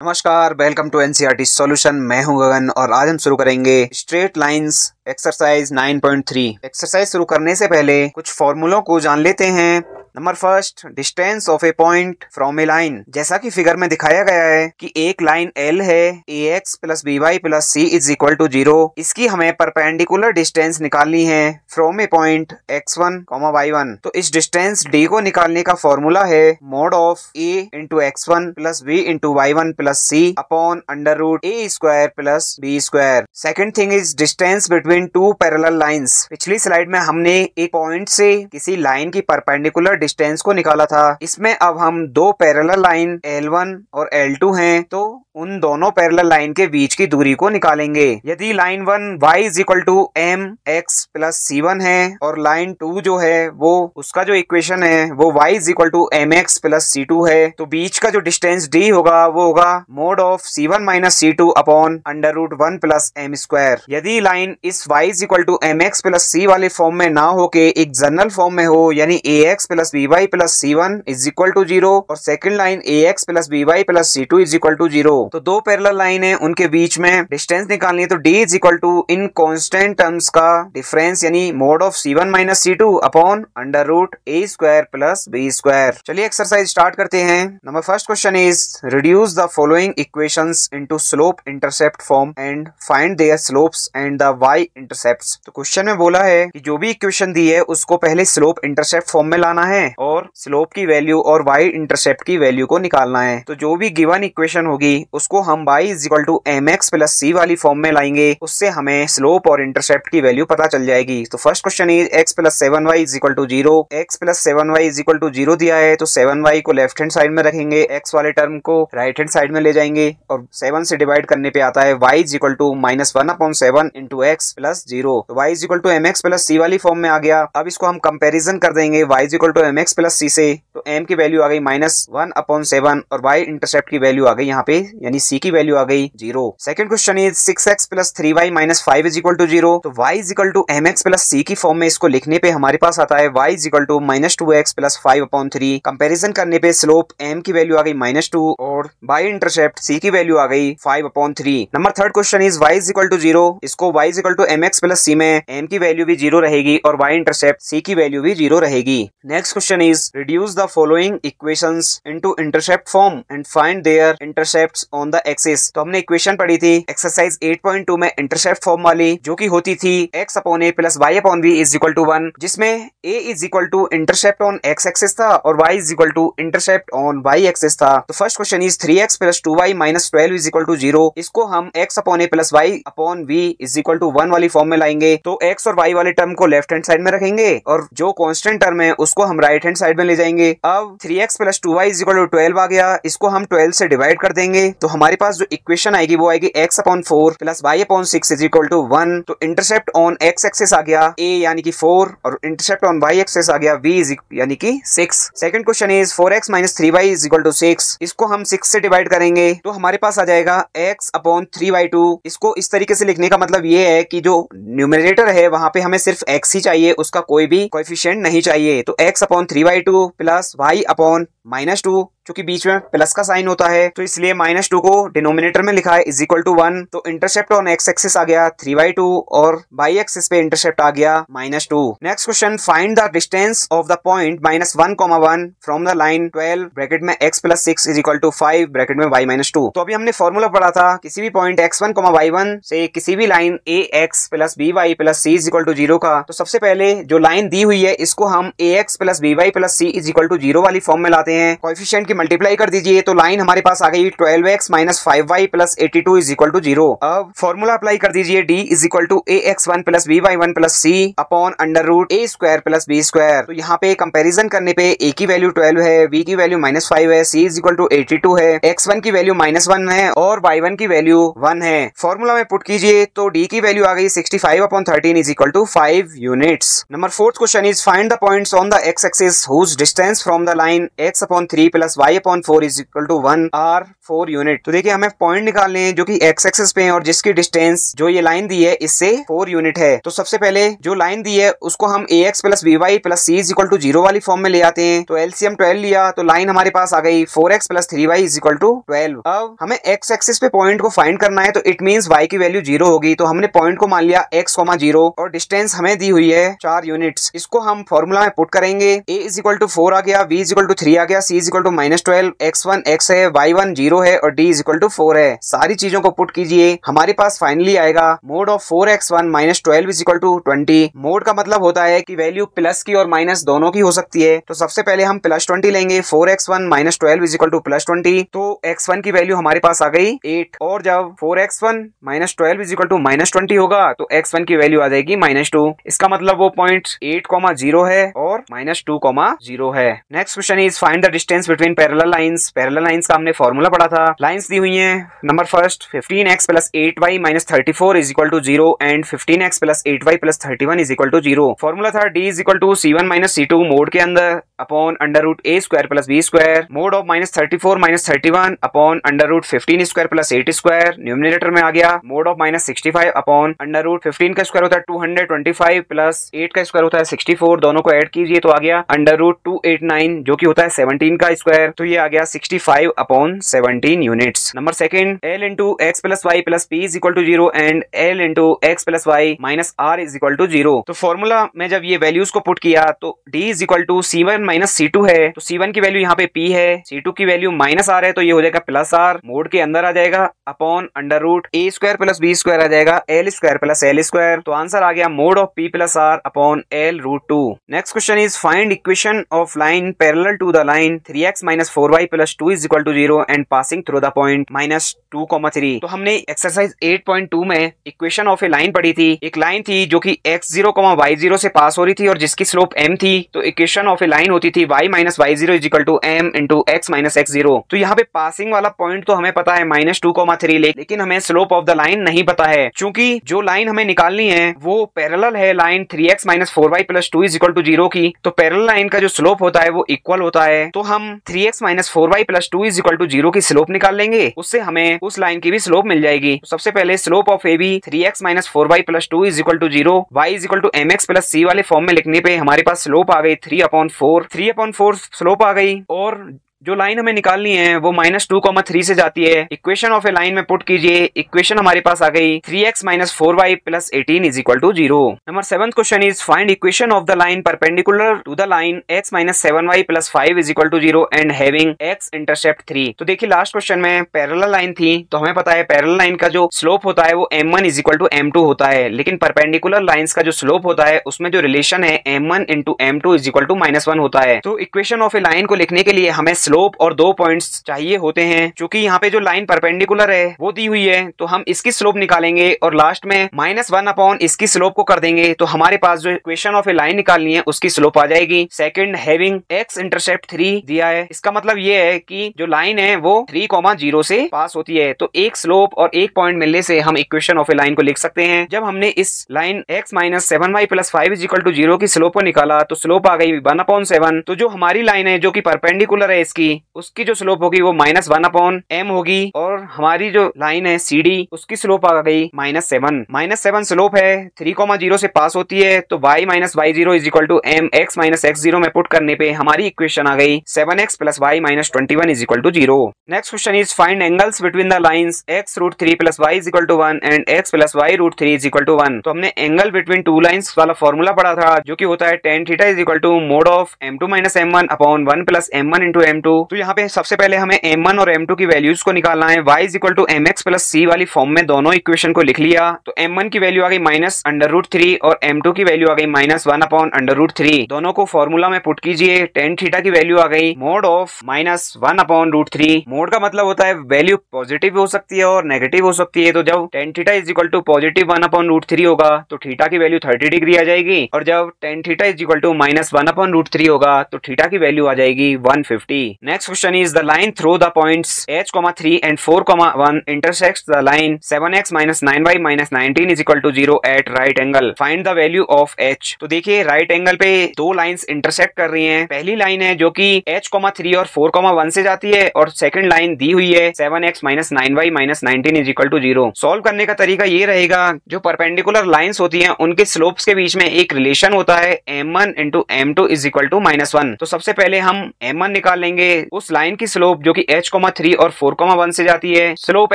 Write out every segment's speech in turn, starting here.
नमस्कार, welcome to NCERT solution. मैं हूं गगन और आज हम शुरू करेंगे स्ट्रेट लाइंस एक्सरसाइज 9.3। एक्सरसाइज शुरू करने से पहले कुछ फॉर्मूलों को जान लेते हैं। Number first, distance of a point from a line. जैसा कि फिगर में दिखाया गया है कि एक लाइन L है, ax plus by plus c is equal to 0। इसकी हमें परपेंडिकुलर डिस्टेंस निकालनी है from A point x1, y1। तो इस डिस्टेंस d को निकालने का फॉर्मूला है mod of a into x1 plus b into y1 plus c upon under root a square plus b square. Second thing is distance between two parallel lines. पिछली slide में हमने एक point से किसी लाइन की perpendicular distance को निकाला था। इसमें अब हम दो पैरेलल लाइन L1 और L2 हैं, तो उन दोनों पैरेलल लाइन के बीच की दूरी को निकालेंगे। यदि line 1 y is equal to m x plus c1 है और लाइन 2 जो है वो उसका जो इक्वेशन है वो y is equal to m x plus c2 है, तो बीच का जो डिस्टेंस d होगा वो होगा mod of c1 minus c2 upon under root 1 plus m square. यदि लाइन इस y is equal to m x plus c वाले फॉर्म में ना होके एक जनरल फॉर्म में हो, यानी ax plus by plus c1 is equal to 0 और second line ax plus by plus c2 is equal to 0, तो दो पैरेलल लाइन है उनके बीच में डिस्टेंस निकालनी है। तो d इज इक्वल टू इन कांस्टेंट टर्म्स का डिफरेंस यानी mod of c1 minus c2 upon under root a square plus b square. चलिए एक्सरसाइज स्टार्ट करते हैं। Number first question is reduce the following equations into slope intercept form and find their slopes and the y intercepts. तो question में बोला है कि जो भी इक्वेशन दी है उसको पहले स्लोप इंटरसेप्ट फॉर्म में लाना है और स्लोप की वैल्यू और y इंटरसेप्ट की वैल्यू को निकालना है। तो जो भी गिवन इक्वेशन होगी उसको हम y is equal to mx plus c वाली फॉर्म में लाएंगे, उससे हमें स्लोप और इंटरसेप्ट की वैल्यू पता चल जाएगी। तो first question is x plus 7y is equal to 0। x plus 7y is equal to 0 दिया है तो 7y को लेफ्ट हैंड साइड में रखेंगे, x वाले टर्म को राइट हैंड साइड में ले जाएंगे और 7 से डिवाइड करने पे आता है y is equal to minus 1 upon 7 into x plus 0। तो y is equal to mx plus c वाली फॉर्म में आ गया। अब इसको हम कंपेरिजन कर देंगे y is equal to mx plus c से, तो m की वैल्यू आ गई माइनस 1 अपॉन 7 और y इंटरसेप्ट की वैल्यू आ गई यहाँ पे यानी c की वैल्यू आ गई 0। Second question is 6x plus 3y minus 5 is equal to 0। तो y is equal to mx plus c की फॉर्म में इसको लिखने पे हमारे पास आता है y is equal to minus 2x plus 5 upon 3। Comparison करने पे स्लोप m की वैल्यू आ गई माइनस 2 और y इंटरसेप्ट c की वैल्यू आ गई 5 upon 3। Number third question is y is equal to 0। इसको y is equal to mx plus c में m की वैल्यू भी 0 रहेगी और y इंटरसेप्ट c की वैल्यू भी 0 रहेगी। Next question is reduce the following equations into intercept form and find their intercepts on the axis. तो हमने इक्वेशन पढ़ी थी एक्सरसाइज 8.2 में इंटरसेप्ट फॉर्म वाली, जो की होती थी x upon a plus y upon b is equal to 1, जिसमें a is equal to intercept on x axis था और y is equal to intercept on y axis था। तो first question is 3x plus 2y minus 12 is equal to 0। इसको हम x upon a plus y upon b is equal to 1 वाली form में लाएंगे। तो x और y वाले टर्म को लेफ्ट हैंड साइड में रखेंगे और जो कांस्टेंट टर्म है उसको हम राइट हैंड साइड में ले जाएंगे। अब 3x plus 2y is equal to 12 आ गया, इसको हम 12 से डिवाइड कर देंगे तो हमारे पास जो इक्वेशन आएगी वो आएगी x upon 4 plus y upon 6 is equal to 1। तो इंटरसेप्ट ऑन x एक्सिस आ गया a यानी कि 4 और इंटरसेप्ट ऑन y एक्सिस आ गया b यानी कि 6। Second question is 4x minus 3y is equal to 6। इसको हम 6 से डिवाइड करेंगे तो हमारे पास आ जाएगा x अपॉन 3y2। इसको इस तरीके से लिखने का मतलब ये है कि जो न्यूमरेटर है वहां पे हमें सिर्फ x ही चाहिए, उसका कोई भी कोएफिशिएंट नहीं चाहिए। तो x upon 3y2 plus y upon minus 2, क्योंकि बीच में प्लस का साइन होता है तो इसलिए माइनस 2 को डिनोमिनेटर में लिखा है इज इक्वल टू 1। तो इंटरसेप्ट ऑन x एक्सिस आ गया 3y2 और y एक्सिस पे इंटरसेप्ट आ गया minus 2। Next question, find the distance of the point minus 1,1 from the line 12 bracket में x plus 6 is equal to 5 bracket में y minus 2। तो अभी हमने फॉर्मूला पढ़ा था किसी भी पॉइंट x1, y1 से किसी भी line ax plus by plus c is equal to 0 का। तो सबसे पहले जो लाइन दी हुई है इसको हम ax plus by plus c is equal to 0 वाली फॉर्म में लाते हैं। कोएफिशिएंट की मल्टीप्लाई कर दीजिए तो लाइन हमारे पास आ गई 12x minus 5y plus 82 is equal to 0। अब फॉर्मूला अप्लाई कर दीजिए d is equal to ax1 plus by1 plus c upon under root a square plus b square. तो यहाँ पे कंपैरिजन करने पे a की वैल्यू 12 है, b की वैल्यू माइनस 5 है, c इज इक्वल टू 82 है, x1 की वैल्यू माइनस 1 है और y1 की वैल्यू 1 है। फॉर्मूला में पुट कीजिए तो d की वैल्यू आ गई 65 upon 13 is equal to 5 units. Number fourth question is find the points on the x axis whose distance from the line x upon 3 plus y/4 is equal to 1 r 4 unit. तो देखिए हमें point निकालने हैं जो कि x axis पे है और जिसकी डिस्टेंस जो ये लाइन दी है इससे 4 यूनिट है। तो सबसे पहले जो लाइन दी है उसको हम ax plus by plus c is equal to 0 वाली फॉर्म में ले आते हैं। तो एलसीएम 12 लिया तो लाइन हमारे पास आ गई 4x plus 3y is equal to 12। अब हमें x एक्सिस पे पॉइंट को फाइंड करना है तो इट मींस y की वैल्यू 0 होगी। तो हमने पॉइंट को मान लिया x, 0 और डिस्टेंस हमें दी हुई है 4 यूनिट्स। इसको हम फॉर्मूला में पुट करेंगे। a इज इक्वल टू 4 आ गया, b इज इक्वल टू 3 आ गया, c is equal to -12, x1 x है, y1 0 है और d इज इक्वल टू 4 है। सारी चीजों को पुट कीजिए, हमारे पास फाइनली आएगा mod of 4x1 -12 is equal to 20। Mod का मतलब होता है कि वैल्यू प्लस की और माइनस दोनों की हो सकती है। तो सबसे पहले हम +20 लेंगे, 4x1 -12 इज इक्वल टू +20। तो x1 की वैल्यू हमारे पास आ गई 8 और जब 4x1 -12 इज इक्वल टू -20 होगा तो x1 की वैल्यू आ जाएगी -2। इसका मतलब वो पॉइंट 8, 0 है और -2, 0 है। Next question is find the distance between parallel lines. Parallel lines का हमने फॉर्मूला पढ़ा था। लाइंस दी हुई हैं। Number first 15x plus 8y minus 34 is equal to 0 and 15x plus 8y plus 31 is equal to 0। Formula था d is equal to c1 minus c2 mod के अंदर upon under root a square plus b square, mod of -34 minus 31 upon under root 15 square plus 8 square, numerator में आ गया mod of -65 upon under root 15 का square होता है 225 plus 8 का square होता है 64, दोनों को ऐड कीजिए तो आ गया अंडर रूट 289 जो कि होता है 17 का स्क्वायर। तो ये आ गया 65 upon 17 units. Number second l into x plus y plus p is equal to 0 and l into x plus y minus r is equal to 0। तो फॉर्मूला में जब ये वैल्यूज को पुट किया तो d is equal to c1 minus c2 है। तो c1 की वैल्यू यहाँ पे p है, c2 की वैल्यू माइनस r है तो ये हो जाएगा प्लस r, मोड के अंदर आ जाएगा upon under root a square plus b square आ जाएगा l square plus l square. तो आंसर आ गया mod of p plus r upon l root 2। Next question is find equation of line parallel to the line 3x minus 4y plus 2 is equal to 0 and passing through the point -2, 3। तो हमने exercise 8.2 में equation of a line पढ़ी थी। एक line थी जो कि x0, y0 से पास हो रही थी और जिसकी स्लोप m थी। तो इक्वेशन ऑफ ए लाइन होती थी y minus y0 is equal to m into x minus x0। तो यहाँ पे पासिंग वाला पॉइंट तो हमें पता है -2, 3, लेकिन हमें स्लोप ऑफ द लाइन नहीं पता है। चूंकि जो लाइन हमें निकालनी है वो पैरेलल है line 3x minus 4y plus 2 is equal to 0 की। तो पैरेलल लाइन का जो स्लोप होता है वो इक्वल होता है। तो हम 3x minus 4y plus 2 is equal to 0 की स्लोप निकाल लेंगे, उससे हमें उस लाइन की भी स्लोप मिल जाएगी। तो सबसे पहले slope of A B 3x minus 4y plus 2 is equal to 0, y is equal to mx plus c वाले फॉर्म में लिखने पे हमारे पास स्लोप आ गई 3/4 स्लोप आ गई। और जो लाइन हमें निकालनी है वो -2, 3 से जाती है। इक्वेशन ऑफ ए लाइन में पुट कीजिए, इक्वेशन हमारे पास आ गई 3x minus 4y plus 18 is equal to 0। Number 7th question is find equation of the line perpendicular to the line x minus 7y plus 5 is equal to 0 and having x intercept 3। तो देखिए last question में parallel line थी तो हमें पता है parallel line का जो स्लोप होता है वो m1 is equal to m2 होता है, लेकिन परपेंडिकुलर लाइन्स का जो स्लोप होता है उसमें जो रिलेशन है m1 into m2 is equal to -1 होता है। तो इक्वेशन ऑफ ए लाइन को लिखने के लिए हमें स्लोप और 2 पॉइंट्स चाहिए होते हैं। क्योंकि यहाँ पे जो लाइन परपेंडिकुलर है वो दी हुई है तो हम इसकी स्लोप निकालेंगे और लास्ट में -1 अपॉन इसकी स्लोप को कर देंगे तो हमारे पास जो इक्वेशन ऑफ ए लाइन निकालनी है उसकी स्लोप आ जाएगी। सेकंड हैविंग x इंटरसेप्ट 3 दिया है, इसका मतलब ये है कि जो लाइन है वो 3,0 से पास होती है। तो एक स्लोप और एक पॉइंट मिलने से हम इक्वेशन ऑफ ए लाइन को लिख सकते हैं। जब हमने इस line x minus 7y plus 5 is equal to 0 की स्लोप को निकाला तो स्लोप आ गई 1/7। तो जो हमारी लाइन है जो कि परपेंडिकुलर है इसकी, उसकी जो स्लोप होगी वो -1/m होगी और हमारी जो लाइन है CD उसकी स्लोप आ गई -7 स्लोप है 3,0 से पास होती है। तो y minus y0 is equal to m x minus x0 में पुट करने पे हमारी इक्वेशन आ गई 7x plus y minus 21 is equal to 0। Next question is find angles between the lines x root 3 plus y is equal to 1 and x plus y root 3 is equal to 1। तो हमने angle between two lines वाला formula पढ़ा था जो कि होता है tan theta is equal to mod of m2 minus m1 upon 1 plus m1 into m2। तो यहाँ पे सबसे पहले हमें m1 और m2 की वैल्यूज को निकालना है। y is equal to mx plus c वाली फॉर्म में दोनों इक्वेशन को लिख लिया। तो m1 की वैल्यू आ गई -√3 और m2 की वैल्यू आ गई -1 अपॉन √3। दोनों को फॉर्मूला में पुट कीजिए। tan थीटा की वैल्यू आ गई मोड ऑफ -1 अपॉन √3। मोड का मतलब होता है वैल्यू पॉजिटिव हो सकती है और नेगेटिव हो सकती है। तो जब tan theta is equal to positive 1 upon √3 होगा तो थीटा की वैल्यू 30 डिग्री आ जाएगी और जब tan theta is equal to -1 upon √3 होगा तो थीटा की वैल्यू आ जाएगी 150। Next question is the line through the points h, 3 and 4, 1 intersects the line 7x minus 9y minus 19 is equal to 0 at right angle. Find the value of h. तो देखिए right angle पे दो lines intersect कर रही हैं। पहली line है जो कि h, 3 और 4, 1 से जाती है और सेकंड लाइन दी हुई है 7x minus 9y minus 19 is equal to 0. Solve करने का तरीका ये रहेगा, जो परपेंडिकुलर लाइंस होती हैं उनके स्लोप्स के बीच में एक रिलेशन होता है m1 into m2 is equal to -1. तो सबसे पहले हम m1 निकाल लेंगे, उस लाइन की स्लोप जो कि h, 3 और 4, 1 से जाती है। स्लोप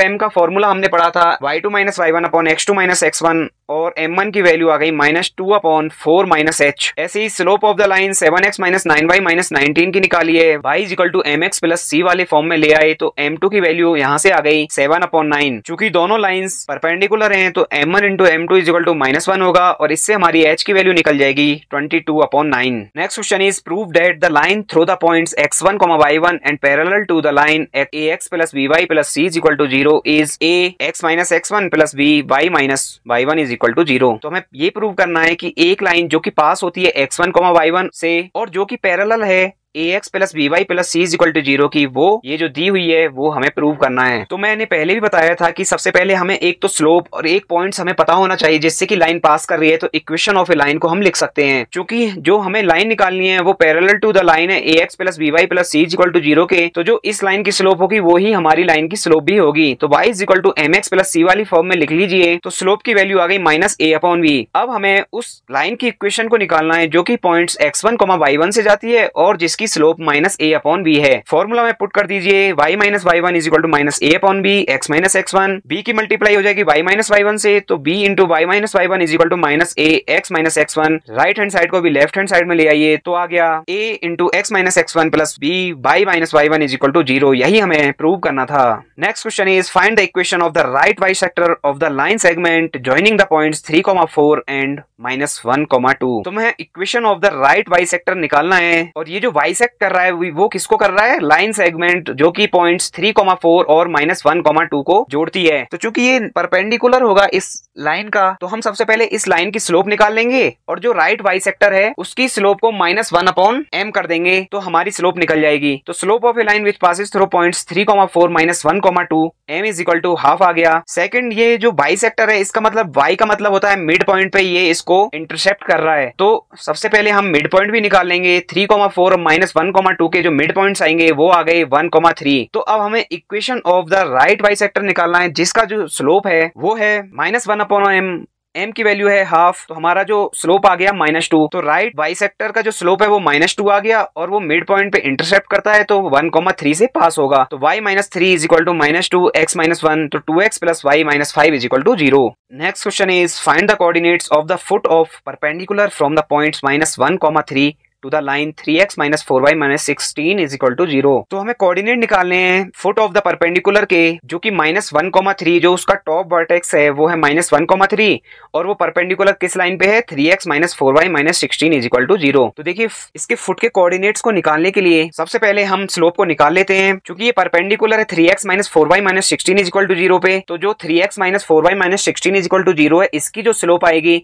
m का फॉर्मूला हमने पढ़ा था y2 minus y1 upon x2 minus x1 और m1 की वैल्यू आ गई -2 upon 4 minus h। ऐसे ही slope of the line 7x minus 9y minus 19 की निकाली है, y is equal to mx plus c वाले फॉर्म में ले आए तो m2 की वैल्यू यहाँ से आ गई 7 upon 9। चूंकि दोनों लाइंस परपेंडिकुलर हैं तो m1 into m2 is equal to -1 होगा और इससे हमारी h की वैल्यू निकल जाएगी 22 upon 9। Next question is prove that the line through the points x1, y1 and parallel to the line ax plus by plus c is equal to 0 is a x minus x1 plus b y minus y1 is equal to 0। तो हमें ये prove करना है कि एक line जो कि पास होती है x1, y1 से और जो कि पैरेलल है ax plus by plus c is equal to 0 की, वो ये जो दी हुई है वो हमें प्रूव करना है। तो मैंने पहले भी बताया था कि सबसे पहले हमें एक तो स्लोप और एक पॉइंट्स हमें पता होना चाहिए जिससे कि लाइन पास कर रही है, तो इक्वेशन ऑफ ए लाइन को हम लिख सकते हैं। क्योंकि जो हमें लाइन निकालनी है वो पैरेलल टू द लाइन है ax plus by plus c is equal to 0 के, तो जो इस लाइन की स्लोप होगी वो ही हमारी लाइन की स्लोप भी होगी। तो y is equal to mx plus c वाली फॉर्म में लिख लीजिए, तो स्लोप की वैल्यू आ गई -a/v। अब हमें उस लाइन की इक्वेशन को निकालना है जो कि पॉइंट्स x1, y1 से जाती है और जिसकी स्लोप -a/b है। फॉर्मूला में पुट कर दीजिए y minus y1 is equal to -a/b, x minus x1, b की मल्टीप्लाई हो जाएगी y माइनस y1 से, तो b into y minus y1 is equal to -a x minus x1। Right hand side को भी left hand side में ले आइए तो आ गया a into x minus x1 plus b y minus y1 is equal to 0। यही हमें प्रूव करना था। Next question is find the equation of the right bisector of the line segment joining the points 3, 4 and -1, 2। तो मैं equation of the right bisector निकालना है और ये जो बाइसेक्ट कर रहा है वो किसको कर रहा है, लाइन सेगमेंट जो कि पॉइंट्स 3, 4 और -1, 2 को जोड़ती है। तो चूंकि ये परपेंडिकुलर होगा इस लाइन का, तो हम सबसे पहले इस लाइन की स्लोप निकाल लेंगे और जो राइट बाइसेक्टर है उसकी स्लोप को -1/m कर देंगे तो हमारी स्लोप निकल जाएगी। तो slope of a line which passes through points 3, 4 -1, 2 m is equal to half आ गया। सेकंड, ये जो बाइसेक्टर है इसका मतलब y का मतलब होता है मिड पॉइंट पे ये इसको इंटरसेप्ट कर रहा है। तो सबसे पहले हम मिड पॉइंट भी निकाल लेंगे। 3, 4 -1, 2 के जो मिड पॉइंट्स आएंगे वो आ गए 1, 3। तो अब हमें equation of the right bisector निकालना है जिसका जो स्लोप है वो है -1/m, m की वैल्यू है हाफ, तो हमारा जो स्लोप आ गया -2। तो राइट बाइसेक्टर का जो स्लोप है वो -2 आ गया और वो मिड पॉइंट पे इंटरसेप्ट करता है तो 1, 3 से पास होगा। तो y - 3 is equal to -2 x - 1, तो 2x plus y - 5 is equal to 0। Next question is find the coordinates of the foot of perpendicular from the points -1, 3 to the line 3x - 4y - 16 is equal to 0। तो हमें coordinate निकालने हैं foot of the perpendicular के, जो कि -1, 3 जो उसका top vertex है वो है -1, 3 और वो परपेंडिकुलर किस लाइन पे है, 3x - 4y - 16 is equal to 0। तो देखिए इसके फुट के कोऑर्डिनेट्स को निकालने के लिए सबसे पहले हम स्लोप को निकाल लेते हैं। क्योंकि ये परपेंडिकुलर है 3x - 4y - 16 is equal to 0 पे, तो जो 3x - 4y - 16 is equal to 0 है इसकी जो स्लोप आएगी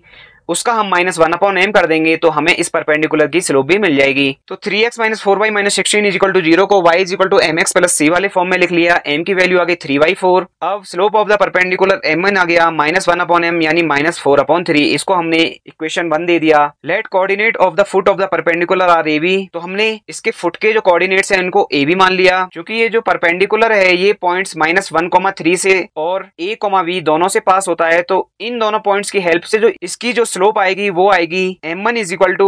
उसका हम -1/m कर देंगे तो हमें इस परपेंडिकुलर की स्लोप भी मिल जाएगी। तो 3x - 4y - 16 is equal to 0 को y is equal to mx plus c वाले फॉर्म में लिख लिया। m की वैल्यू आ गई 3/4। अब slope of the perpendicular m1 आ गया -1/m यानी -4/3। इसको हमने इक्वेशन 1 दे दिया। Let coordinate of the foot of the perpendicular are ab, तो हमने इसके फुट के जो कोऑर्डिनेट्स हैं इनको ab मान लिया। क्योंकि ये जो परपेंडिकुलर है ये पॉइंट्स -1, 3 से और a, v दोनों से पास होता है, तो इन दोनों पॉइंट्स की हेल्प से जो इसकी जो स्लोप आएगी वो आएगी m1 is equal to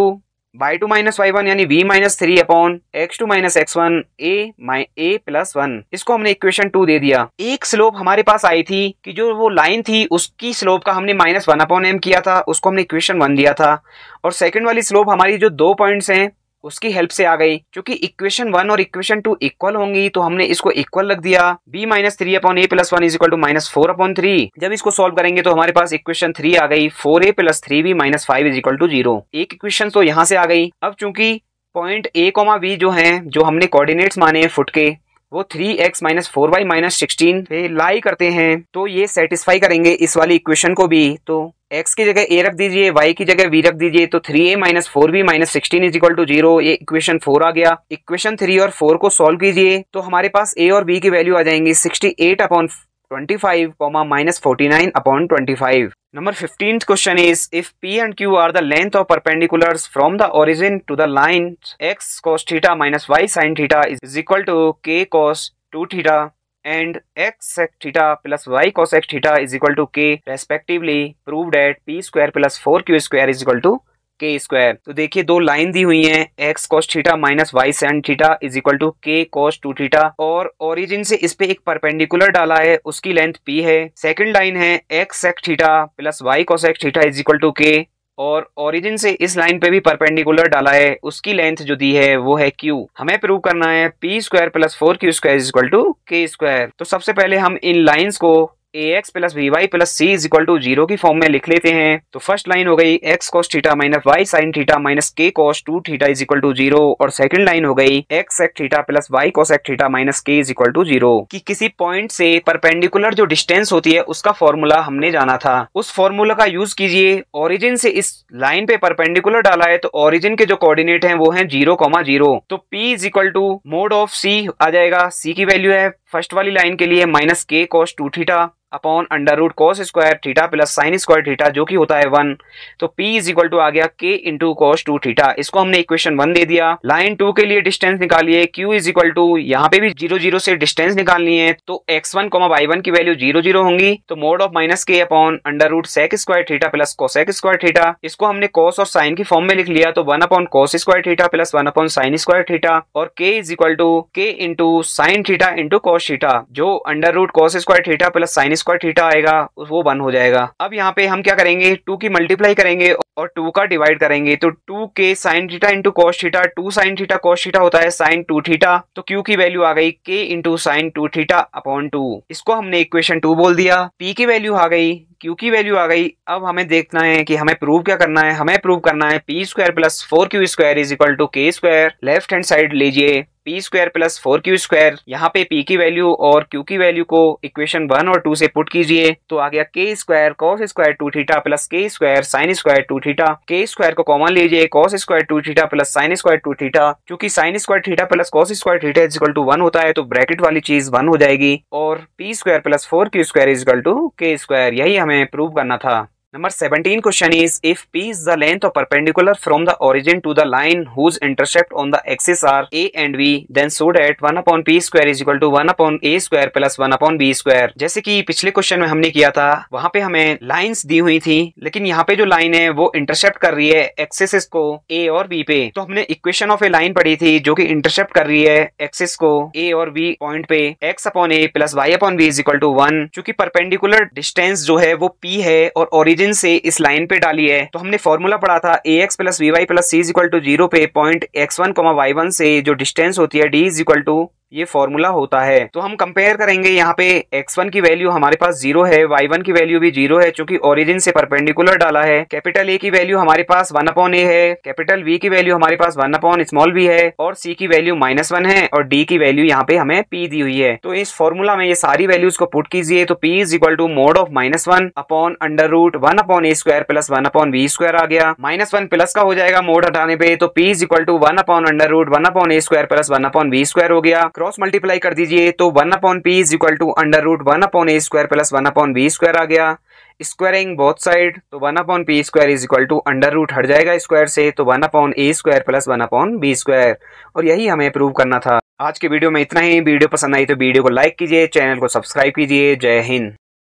y2 - y1 यानी v - 3 upon x2 - x1 a plus 1। इसको हमने इक्वेशन 2 दे दिया। एक स्लोप हमारे पास आई थी कि जो वो लाइन थी उसकी स्लोप का हमने -1/m किया था, उसको हमने इक्वेशन 1 दिया था। और सेकंड वाली स्लोप हमारी जो 2 पॉइंट्स हैं उसकी हेल्प से आ गई। क्योंकि इक्वेशन 1 और इक्वेशन 2 इक्वल होंगी तो हमने इसको इक्वल रख दिया। b - 3/a plus 1 is equal to -4/3। जब इसको सॉल्व करेंगे तो हमारे पास इक्वेशन 3 आ गई 4a plus 3b - 5 is equal to 0। एक इक्वेशन तो यहाँ से आ गई। अब चूंकि पॉइंट a, v जो हैं, जो हमने कोऑर्डिनेट्स माने हैं फुट के, वो 3x माइनस 4y माइनस 16 पे लाई करते हैं, तो ये सेटिस्फाई करेंगे इस वाली इक्वेशन को भी। तो x की जगह a रख दीजिए, y की जगह v रख दीजिए, तो 3a minus 4b minus 16 is equal to 0, ये इक्वेशन 4 आ गया। इक्वेशन 3 और 4 को सॉल्व कीजिए तो हमारे पास a और b की वैल्यू आ जाएंगी 68 upon 25, minus 49 upon 25। Number 15th question is, if P and Q are the length of perpendiculars from the origin to the line, x cos theta minus y sin theta is equal to k cos 2 theta and x sec theta plus y cos x theta is equal to k respectively. Prove that p square plus 4q square is equal to k square. तो देखिए दो लाइन दी हुई हैं, x cos theta minus y sin theta is equal to k cos 2 theta, और origin से इस पे एक परपेंडिकुलर डाला है, उसकी लेंथ p है। सेकंड लाइन है x sec theta plus y cos x theta is equal to k, और ओरिजिन से इस लाइन पे भी परपेंडिकुलर डाला है, उसकी लेंथ जो दी है वो है q। हमें प्रूव करना है p square plus 4q square is equal to k square. तो सबसे पहले हम इन लाइंस को ax plus vy plus c is equal to 0 की फॉर्म में लिख लेते हैं। तो फर्स्ट लाइन हो गई x cos theta minus y sin theta minus k cos 2 theta is equal to 0, और सेकंड लाइन हो गई x sec theta plus y cos x theta minus k is equal to 0। कि किसी point से perpendicular जो distance होती है उसका फॉर्मूला हमने जाना था, उस फॉर्मूला का यूज कीजिए। ओरिजिन से इस लाइन पे परपेंडिकुलर डाला है, तो ओरिजिन के जो कोऑर्डिनेट हैं वो हैं 0,0, तो p is equal to mod of c आ जाएगा। c की वैल्यू है फर्स्ट वाली लाइन के लिए minus k cos 2 theta upon under root cos square theta plus sine square theta जो कि होता है 1, तो p इज इक्वल टू आ गया k इंटू कॉस 2 थीटा। इसको हमने इक्वेशन 1 दे दिया। लाइन 2 के लिए डिस्टेंस निकालिए, q इज इक्वल टू यहाँ पे भी 0 0 से डिस्टेंस निकालनी है, तो x1 y1 की वैल्यू 0 0 होंगी, तो mod of minus k upon under root sec square theta plus cosec square theta. इसको हमने कॉस और साइन की फॉर्म में लिख लिया, तो 1 upon cos square theta plus 1 upon sine square theta, और k is equal to k into sine theta into cos theta, जो under root cos square theta plus sine square theta आएगा वो 1 हो जाएगा। अब यहाँ पे हम क्या करेंगे, 2 की मल्टीप्लाई करेंगे और 2 का डिवाइड करेंगे, तो 2k sign theta into cos theta, 2 sine theta cos theta होता है साइन 2 थीटा, तो q की वैल्यू आ गई k into sign 2 theta upon 2। इसको हमने इक्वेशन 2 बोल दिया। p की वैल्यू आ गई, q की वैल्यू आ गई। अब हमें देखना है कि हमें प्रूव क्या करना है। हमें प्रूव करना है p square plus 4q square is equal to k square. Left hand side लीजिए, p square plus 4q square, यहाँ पे p की वैल्यू और q की वैल्यू को इक्वेशन 1 और 2 से पुट कीजिए, तो आ गया k square cos square 2 theta plus k square sine square 2 theta. k square को कॉमन लीजिए, cos square 2 theta plus sine square 2 theta, क्योंकि sine square theta plus cos square theta is equal to 1 होता है, तो bracket वाली चीज 1 हो जाएगी, और p square plus 4q square is equal to k square. यही हमें प्रूव करना था। Number 17 question is, if P is the length of perpendicular from the origin to the line whose intercept on the axis are A and B, then show that 1 upon P square is equal to 1 upon A square plus 1 upon B square। जैसे कि पिछले question में हमने किया था, वहाँ पे हमें लाइंस दी हुई थी, लेकिन यहाँ पे जो लाइन है वो इंटरसेप्ट कर रही है एक्सिस को A और B पे। तो हमने इक्वेशन ऑफ ए लाइन पढ़ी थी जो कि इंटरसेप्ट कर रही है एक्सिस को A और B पॉइंट पे, x upon A plus y upon B is equal to 1। चूंकि परपेंडिकुलर डिस्टेंस जो है वो P है और ओरिजिन से इस लाइन पे डाली है, तो हमने फॉर्मूला पढ़ा था ax plus V plus C is equal to 0 पे पॉइंट x1 y1 से जो डिस्टेंस होती है d इज इक्वल टू, ये फॉर्मूला होता है। तो हम कंपेयर करेंगे, यहाँ पे x1 की वैल्यू हमारे पास 0 है, y1 की वैल्यू भी 0 है, चूंकि ओरिजिन से परपेंडिकुलर डाला है। कैपिटल A की वैल्यू हमारे पास 1 अपॉन A है, कैपिटल V की वैल्यू हमारे पास 1 अपॉन स्मॉल v है, और C की वैल्यू -1 है, और D की वैल्यू यहाँ पे हमें P दी हुई है। तो इस फॉर्मूला में ये सारी वैल्यूज को पुट कीजिए, तो P is equal to mod of -1 upon under root 1 upon A square plus 1 upon B square आ गया। -1 प्लस का हो जाएगा मोड हटाने पे, तो P is equal to 1 upon under root 1 upon A square plus 1 upon B square हो गया। क्रॉस मल्टीप्लाई कर दीजिए, तो 1 upon P is equal to under root 1 upon A square plus 1 upon B square आ गया। स्क्वायरिंग बोथ साइड, तो 1 upon P square is equal to under root हट जाएगा स्क्वायर से, तो 1 upon A square plus 1 upon B square, और यही हमें प्रूव करना था। आज के वीडियो में इतना ही। वीडियो पसंद आई तो वीडियो को लाइक कीजिए, चैनल को सब्सक्राइब कीजिए। जय हिंद।